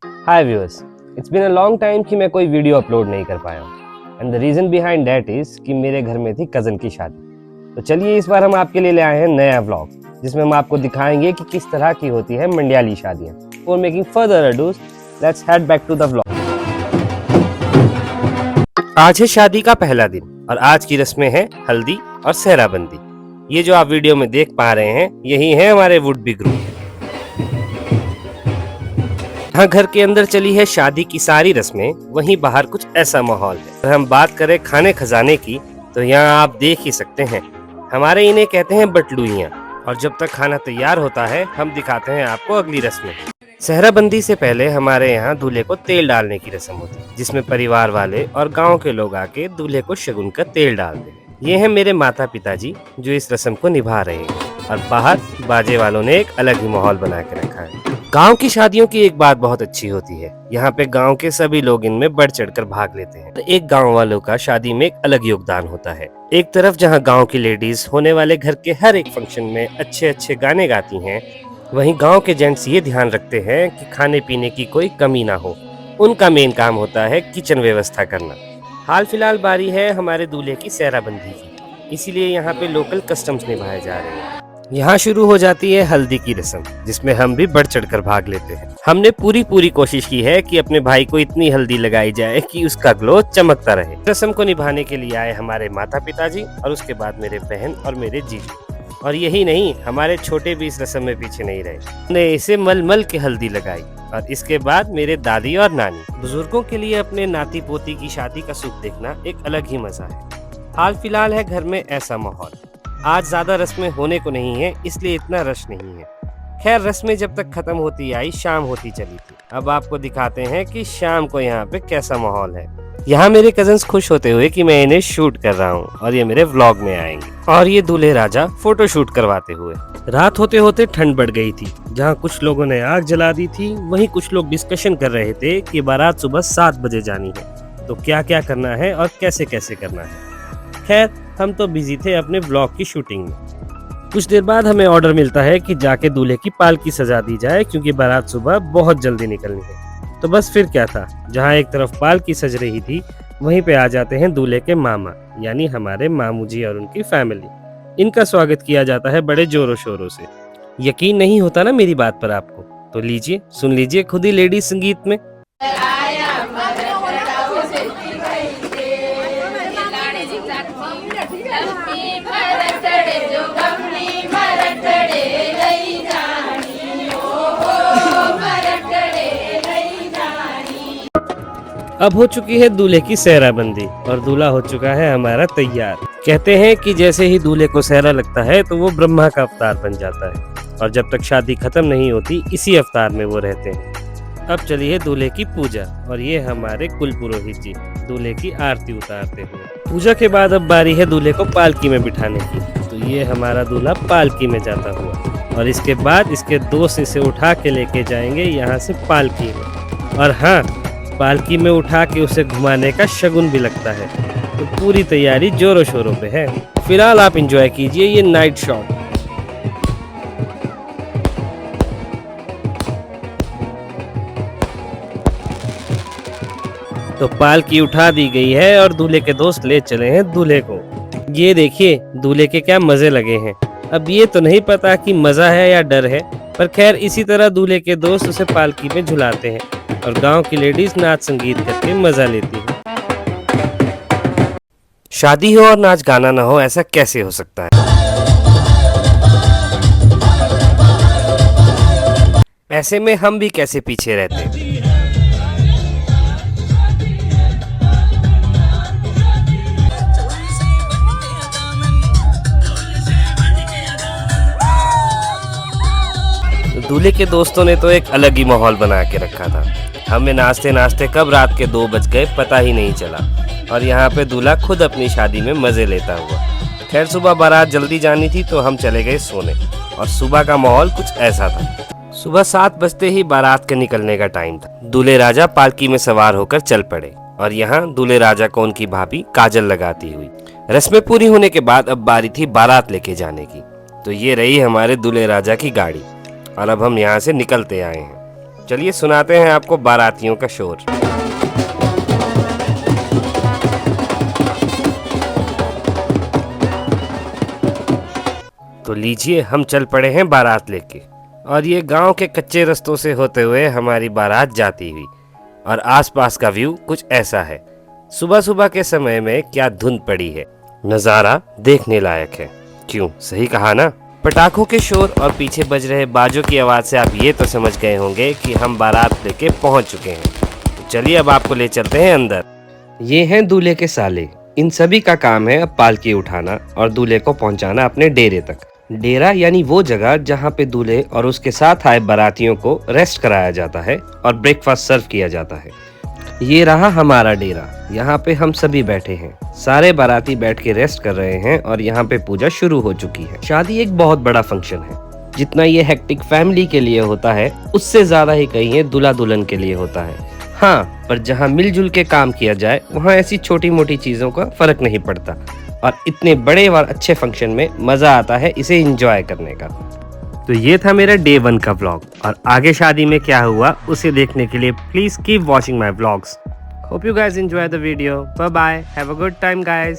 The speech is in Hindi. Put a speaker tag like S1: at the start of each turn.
S1: Hi viewers, it's been a long time कि मैं कोई वीडियो अपलोड नहीं कर पाया हूँ and the reason behind that is कि मेरे घर में थी कजन की शादी। तो चलिए इस बार हम आपके लिए ले आए हैं नया व्लॉग जिसमें हम आपको दिखाएंगे कि किस तरह की होती है मंडियाली शादियाँ। For making further ados, let's head back to the vlog. आज है शादी का पहला दिन और आज की रस्में हैं हल्दी और सेहराबंदी। ये जो आप वीडियो में देख पा रहे हैं यही है हमारे वुड बी ग्रुप। यहाँ घर के अंदर चली है शादी की सारी रस्में, वहीं बाहर कुछ ऐसा माहौल है। अगर हम बात करें खाने खजाने की तो यहाँ आप देख ही सकते हैं, हमारे इन्हें कहते हैं बटलुइयाँ। और जब तक खाना तैयार होता है हम दिखाते हैं आपको अगली रस्में। सेहराबंदी से पहले हमारे यहाँ दूल्हे को तेल डालने की रस्म होती है, जिसमें परिवार वाले और गाँव के लोग आके दूल्हे को शगुन का तेल डालते हैं। ये है मेरे माता पिताजी जो इस रस्म को निभा रहे हैं और बाहर बाजे वालों ने एक अलग ही माहौल बना के रखा है। गांव की शादियों की एक बात बहुत अच्छी होती है, यहाँ पे गांव के सभी लोग इनमें बढ़ चढ़कर भाग लेते हैं। तो एक गांव वालों का शादी में एक अलग योगदान होता है। एक तरफ जहाँ गांव की लेडीज होने वाले घर के हर एक फंक्शन में अच्छे अच्छे गाने गाती हैं, वहीं गांव के जेंट्स ये ध्यान रखते हैं कि खाने पीने की कोई कमी ना हो। उनका मेन काम होता है किचन व्यवस्था करना। हाल फिलहाल बारी है हमारे दूल्हे की सेहराबंदी की, इसीलिए यहाँ पे लोकल कस्टम्स निभाए जा रहे हैं। यहाँ शुरू हो जाती है हल्दी की रस्म, जिसमें हम भी बढ़ चढ़कर भाग लेते हैं। हमने पूरी कोशिश की है कि अपने भाई को इतनी हल्दी लगाई जाए कि उसका ग्लो चमकता रहे। रस्म को निभाने के लिए आए हमारे माता पिताजी और उसके बाद मेरे बहन और मेरे जीजू। और यही नहीं, हमारे छोटे भी इस रस्म में पीछे नहीं रहे, उन्हें इसे मल के हल्दी लगाई। और इसके बाद मेरे दादी और नानी। बुजुर्गों के लिए अपने नाती पोती की शादी का सुख देखना एक अलग ही मजा है। हाल फिलहाल है घर में ऐसा माहौल। आज ज्यादा रस्में होने को नहीं है, इसलिए इतना रश नहीं है। खैर रस्में जब तक खत्म होती आई शाम होती चली थी। अब आपको दिखाते हैं कि शाम को यहाँ पे कैसा माहौल है। यहाँ मेरे कजन्स खुश होते हुए कि मैं इन्हें शूट कर रहा हूँ और ये मेरे व्लॉग में आएंगे। और ये दूल्हे राजा फोटो शूट करवाते हुए। रात होते होते ठंड बढ़ गई थी। जहाँ कुछ लोगों ने आग जला दी थी, वहीं कुछ लोग डिस्कशन कर रहे थे कि बारात सुबह 7 बजे जानी है, तो क्या क्या करना है और कैसे कैसे करना है। खैर हम तो बिजी थे अपने व्लॉग की शूटिंग में। कुछ देर बाद हमें ऑर्डर मिलता है कि जाके दूल्हे की पालकी सजा दी जाए, क्योंकि बारात सुबह बहुत जल्दी निकलनी है। तो बस फिर क्या था, जहाँ एक तरफ पालकी सज रही थी वहीं पे आ जाते हैं दूल्हे के मामा, यानी हमारे मामू जी और उनकी फैमिली। इनका स्वागत किया जाता है बड़े जोरों शोरों से। यकीन नहीं होता ना मेरी बात पर आपको, तो लीजिए सुन लीजिए खुद ही लेडी संगीत में। अब हो चुकी है दूल्हे की सेहराबंदी और दूल्हा हो चुका है हमारा तैयार। कहते हैं कि जैसे ही दूल्हे को सेहरा लगता है तो वो ब्रह्मा का अवतार बन जाता है और जब तक शादी खत्म नहीं होती इसी अवतार में वो रहते हैं। अब चलिए दूल्हे की पूजा और ये हमारे कुल पुरोहित जी दूल्हे की आरती उतारते हुए। पूजा के बाद अब बारी है दूल्हे को पालकी में बिठाने की। तो ये हमारा दूल्हा पालकी में जाता हुआ और इसके बाद इसके दोस्त इसे उठा के लेके जाएंगे यहाँ से पालकी में। और हाँ, पालकी में उठा के उसे घुमाने का शगुन भी लगता है। तो पूरी तैयारी जोरों शोरों पे है। फिलहाल आप एंजॉय कीजिए ये नाइट शॉट। तो पालकी उठा दी गई है और दूल्हे के दोस्त ले चले हैं दूल्हे को। ये देखिए दूल्हे के क्या मजे लगे हैं। अब ये तो नहीं पता कि मजा है या डर है, पर खैर इसी तरह दूल्हे के दोस्त उसे पालकी में झुलाते हैं और गांव की लेडीज नाच संगीत करके मजा लेती है। शादी हो और नाच गाना ना हो, ऐसा कैसे हो सकता है? ऐसे में हम भी कैसे पीछे रहते हैं। दूल्हे के दोस्तों ने तो एक अलग ही माहौल बना के रखा था। हमें नाचते नाचते कब रात के 2 बज गए पता ही नहीं चला और यहाँ पे दूल्हा खुद अपनी शादी में मजे लेता हुआ। खैर सुबह बारात जल्दी जानी थी तो हम चले गए सोने और सुबह का माहौल कुछ ऐसा था। सुबह 7 बजते ही बारात के निकलने का टाइम था। दूल्हे राजा पालकी में सवार होकर चल पड़े और यहाँ दूल्हे राजा को उनकी भाभी काजल लगाती हुई। रस्में पूरी होने के बाद अब बारी थी बारात लेके जाने की। तो ये रही हमारे दूल्हे राजा की गाड़ी और अब हम यहाँ से निकलते आए हैं। चलिए सुनाते हैं आपको बारातियों का शोर। तो लीजिए हम चल पड़े हैं बारात लेके, और ये गांव के कच्चे रास्तों से होते हुए हमारी बारात जाती हुई, और आसपास का व्यू कुछ ऐसा है। सुबह सुबह के समय में क्या धुंध पड़ी है, नज़ारा देखने लायक है। क्यों, सही कहा ना। पटाखों के शोर और पीछे बज रहे बाजों की आवाज़ से आप ये तो समझ गए होंगे कि हम बारात लेके पहुंच चुके हैं। तो चलिए अब आपको ले चलते हैं अंदर। ये हैं दूल्हे के साले। इन सभी का काम है अब पालकी उठाना और दूल्हे को पहुंचाना अपने डेरे तक। डेरा यानी वो जगह जहाँ पे दूल्हे और उसके साथ आए बारातियों को रेस्ट कराया जाता है और ब्रेकफास्ट सर्व किया जाता है। ये रहा हमारा डेरा, यहाँ पे हम सभी बैठे हैं। सारे बाराती बैठ के रेस्ट कर रहे हैं और यहाँ पे पूजा शुरू हो चुकी है। शादी एक बहुत बड़ा फंक्शन है। जितना ये हेक्टिक फैमिली के लिए होता है, उससे ज्यादा ही कहीं दूल्हा दुल्हन के लिए होता है। हाँ, पर जहाँ मिलजुल के काम किया जाए वहाँ ऐसी छोटी मोटी चीजों का फर्क नहीं पड़ता, और इतने बड़े और अच्छे फंक्शन में मजा आता है इसे एंजॉय करने का। तो ये था मेरा डे 1 का व्लॉग, और आगे शादी में क्या हुआ उसे देखने के लिए please keep watching my vlogs. Hope you guys enjoy the video. Bye bye, have a good time guys.